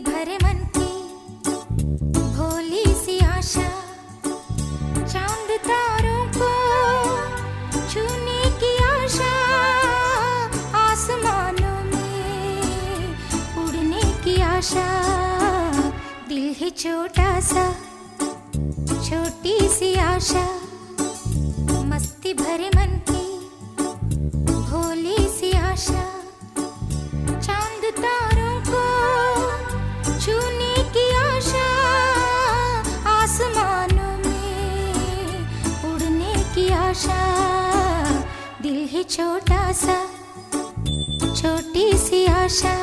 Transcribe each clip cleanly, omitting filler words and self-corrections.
भरे मन की भोली सी आशा, चांद तारों को छूने की आशा, आसमानों में उड़ने की आशा। दिल है छोटा सा, छोटी सी आशा, मस्ती भरे मन की भोली सी आशा, चांद तारों को छूने की आशा, आसमानों में उड़ने की आशा। दिल है छोटा सा, छोटी सी आशा।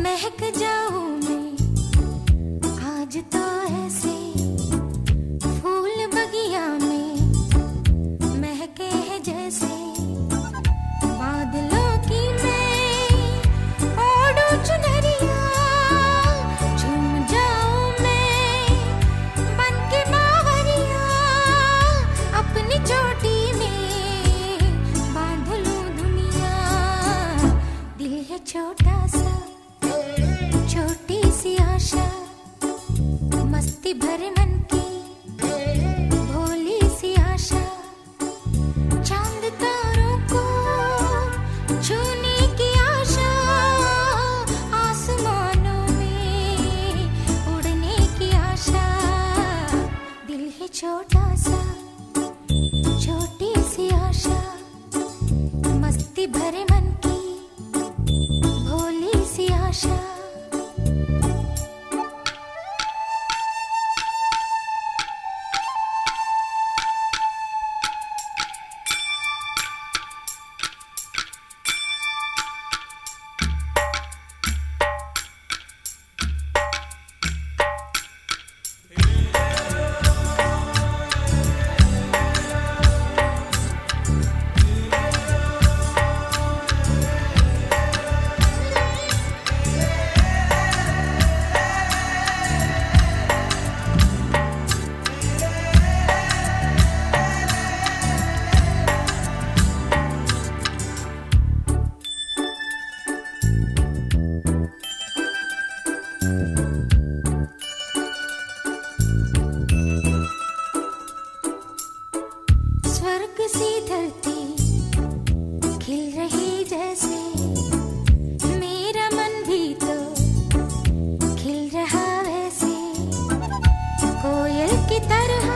महक जाऊं मैं आज तो ऐसे, फूल बगिया में महके हैं जैसे, बादलों की मैं ओढ़ूं चुनरिया, झूम जाऊं मैं बनके बावरिया, अपनी चोटी में बांध लूं दुनिया। दिल है छोटा सा, छोटी सी आशा, मस्ती भरे मन की भोली सी आशा, चांद तारों को छूने की आशा, आसमानों में उड़ने की आशा। दिल है छोटा सा, छोटी सी आशा, मस्ती भरे मन की भोली सी आशा। स्वर्ग सी धरती खिल रही जैसे, मेरा मन भी तो खिल रहा वैसे, कोयल की तरह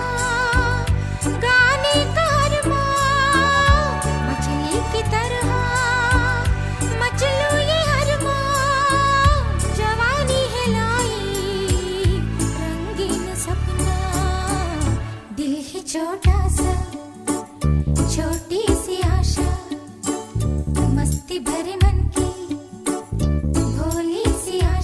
गाने का अरमां, मछली की तरह मचलूं ये अरमां, जवानी है लाई रंगीन सपना। दिल है छोटा सा, छोटी